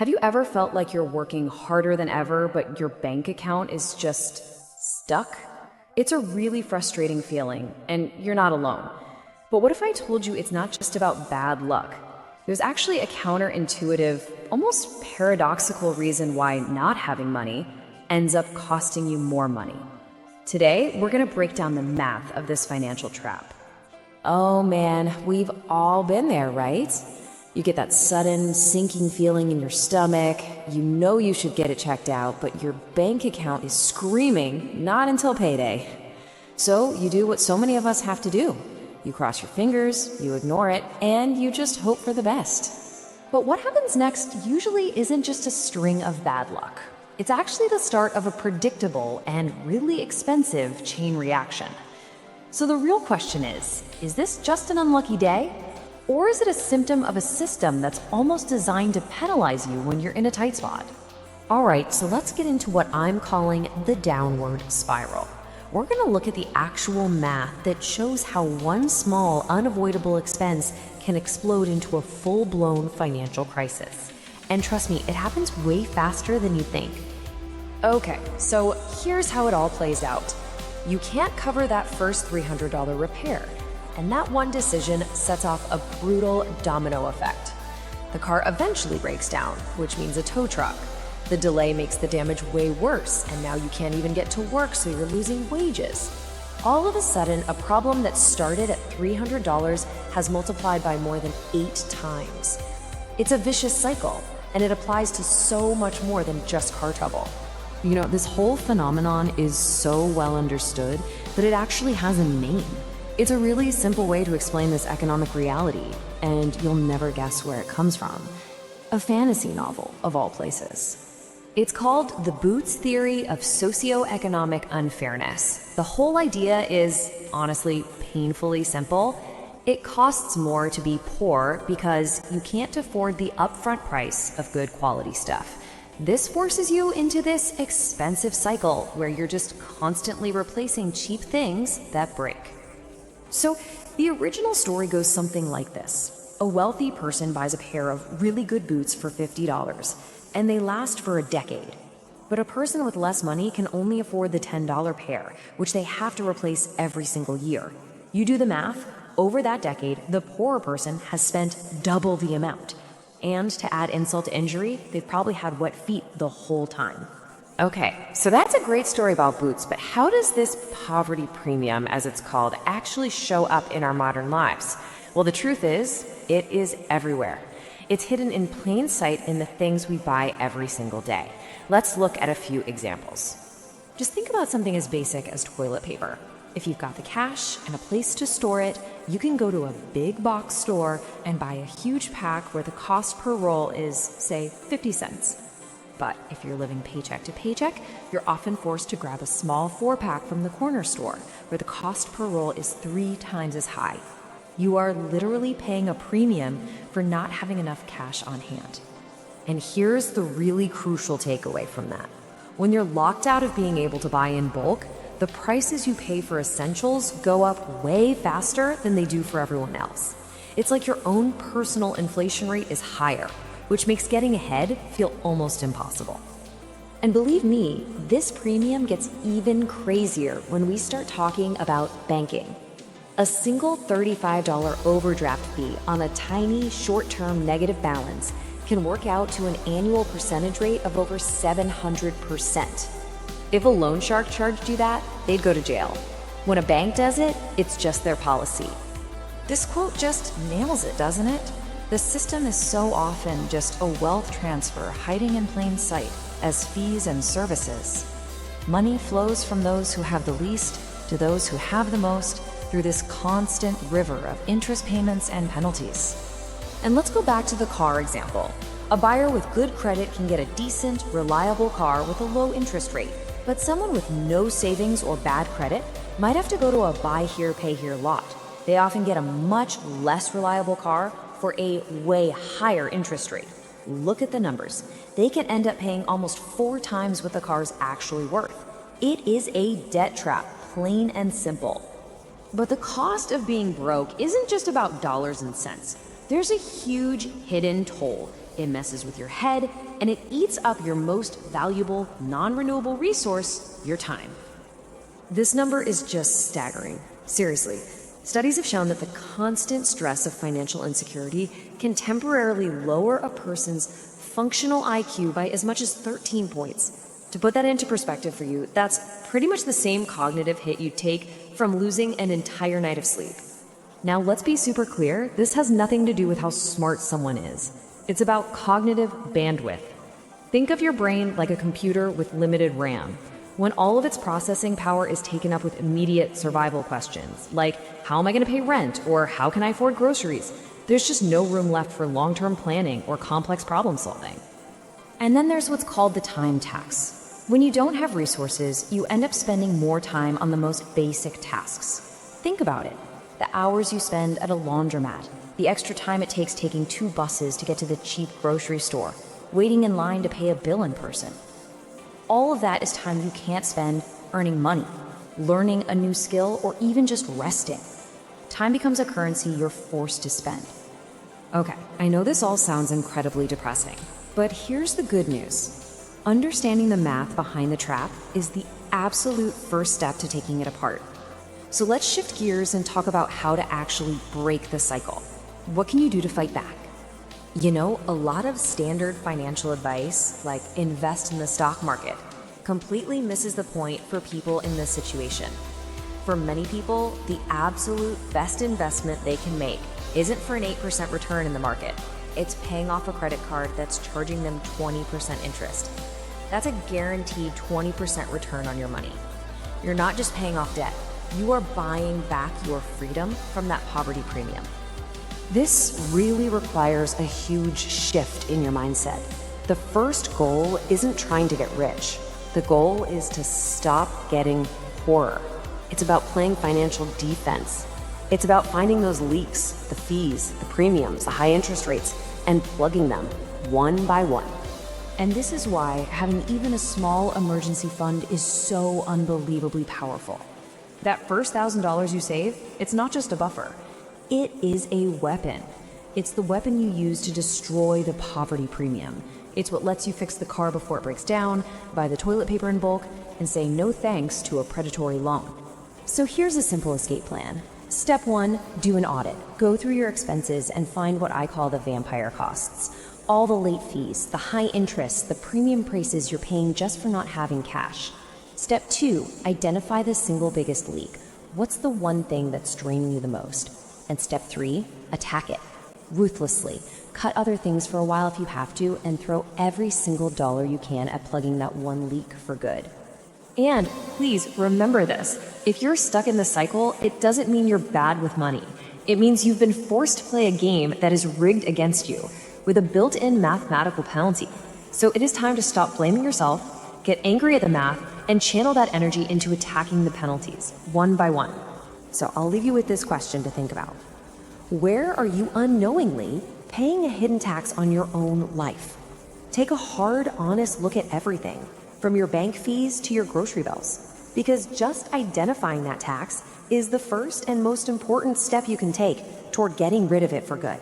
Have you ever felt like you're working harder than ever, but your bank account is just stuck? It's a really frustrating feeling, and you're not alone. But what if I told you it's not just about bad luck? There's actually a counterintuitive, almost paradoxical reason why not having money ends up costing you more money. Today, we're going to break down the math of this financial trap. Oh man, we've all been there, right? You get that sudden sinking feeling in your stomach. You know you should get it checked out, but your bank account is screaming, not until payday. So you do what so many of us have to do. You cross your fingers, you ignore it, and you just hope for the best. But what happens next usually isn't just a string of bad luck. It's actually the start of a predictable and really expensive chain reaction. So the real question is this just an unlucky day? Or is it a symptom of a system that's almost designed to penalize you when you're in a tight spot? All right, so let's get into what I'm calling the downward spiral. We're going to look at the actual math that shows how one small, unavoidable expense can explode into a full-blown financial crisis. And trust me, it happens way faster than you think. Okay, so here's how it all plays out. You can't cover that first $300 repair. And that one decision sets off a brutal domino effect. The car eventually breaks down, which means a tow truck. The delay makes the damage way worse, and now you can't even get to work, so you're losing wages. All of a sudden, a problem that started at $300 has multiplied by more than 8 times. It's a vicious cycle, and it applies to so much more than just car trouble. You know, this whole phenomenon is so well understood that it actually has a name. It's a really simple way to explain this economic reality, and you'll never guess where it comes from. A fantasy novel, of all places. It's called The Boots Theory of Socioeconomic Unfairness. The whole idea is, honestly, painfully simple. It costs more to be poor because you can't afford the upfront price of good quality stuff. This forces you into this expensive cycle where you're just constantly replacing cheap things that break. So the original story goes something like this. A wealthy person buys a pair of really good boots for $50, and they last for a decade. But a person with less money can only afford the $10 pair, which they have to replace every single year. You do the math, over that decade, the poorer person has spent double the amount. And to add insult to injury, they've probably had wet feet the whole time. Okay, so that's a great story about boots, but how does this poverty premium, as it's called, actually show up in our modern lives? Well, the truth is, it is everywhere. It's hidden in plain sight in the things we buy every single day. Let's look at a few examples. Just think about something as basic as toilet paper. If you've got the cash and a place to store it, you can go to a big box store and buy a huge pack where the cost per roll is, say, 50 cents. But if you're living paycheck to paycheck, you're often forced to grab a small 4-pack from the corner store, where the cost per roll is 3 times as high. You are literally paying a premium for not having enough cash on hand. And here's the really crucial takeaway from that. When you're locked out of being able to buy in bulk, the prices you pay for essentials go up way faster than they do for everyone else. It's like your own personal inflation rate is higher, which makes getting ahead feel almost impossible. And believe me, this premium gets even crazier when we start talking about banking. A single $35 overdraft fee on a tiny short-term negative balance can work out to an annual percentage rate of over 700%. If a loan shark charged you that, they'd go to jail. When a bank does it, it's just their policy. This quote just nails it, doesn't it? The system is so often just a wealth transfer hiding in plain sight as fees and services. Money flows from those who have the least to those who have the most through this constant river of interest payments and penalties. And let's go back to the car example. A buyer with good credit can get a decent, reliable car with a low interest rate, but someone with no savings or bad credit might have to go to a buy here, pay here lot. They often get a much less reliable car for a way higher interest rate. Look at the numbers. They can end up paying almost 4 times what the car's actually worth. It is a debt trap, plain and simple. But the cost of being broke isn't just about dollars and cents. There's a huge hidden toll. it messes with your head, and it eats up your most valuable, non-renewable resource, your time. This number is just staggering. Seriously, studies have shown that the constant stress of financial insecurity can temporarily lower a person's functional IQ by as much as 13 points. To put that into perspective for you, that's pretty much the same cognitive hit you'd take from losing an entire night of sleep. Now, let's be super clear, this has nothing to do with how smart someone is. It's about cognitive bandwidth. Think of your brain like a computer with limited RAM. When all of its processing power is taken up with immediate survival questions, like how am I going to pay rent or how can I afford groceries, there's just no room left for long-term planning or complex problem solving. And then there's what's called the time tax. When you don't have resources, you end up spending more time on the most basic tasks. Think about it. The hours you spend at a laundromat, the extra time it takes taking 2 buses to get to the cheap grocery store, waiting in line to pay a bill in person. All of that is time you can't spend earning money, learning a new skill, or even just resting. Time becomes a currency you're forced to spend. Okay, I know this all sounds incredibly depressing, but here's the good news. Understanding the math behind the trap is the absolute first step to taking it apart. So let's shift gears and talk about how to actually break the cycle. What can you do to fight back? You know, a lot of standard financial advice, like invest in the stock market, completely misses the point for people in this situation. For many people, the absolute best investment they can make isn't for an 8% return in the market. It's paying off a credit card that's charging them 20% interest. That's a guaranteed 20% return on your money. You're not just paying off debt, you are buying back your freedom from that poverty premium. This really requires a huge shift in your mindset. The first goal isn't trying to get rich. The goal is to stop getting poorer. It's about playing financial defense. It's about finding those leaks, the fees, the premiums, the high interest rates, and plugging them one by one. And this is why having even a small emergency fund is so unbelievably powerful. That first $1,000 you save, it's not just a buffer. It is a weapon. It's the weapon you use to destroy the poverty premium. It's what lets you fix the car before it breaks down, buy the toilet paper in bulk, and say no thanks to a predatory loan. So here's a simple escape plan. Step 1, do an audit. Go through your expenses and find what I call the vampire costs. All the late fees, the high interest, the premium prices you're paying just for not having cash. Step 2, identify the single biggest leak. What's the one thing that's draining you the most? And step 3, attack it. Ruthlessly. Cut other things for a while if you have to, and throw every single dollar you can at plugging that one leak for good. And please remember this. If you're stuck in the cycle, it doesn't mean you're bad with money. It means you've been forced to play a game that is rigged against you, with a built-in mathematical penalty. So it is time to stop blaming yourself, get angry at the math, and channel that energy into attacking the penalties, one by one. So I'll leave you with this question to think about. Where are you unknowingly paying a hidden tax on your own life? Take a hard, honest look at everything, from your bank fees to your grocery bills, because just identifying that tax is the first and most important step you can take toward getting rid of it for good.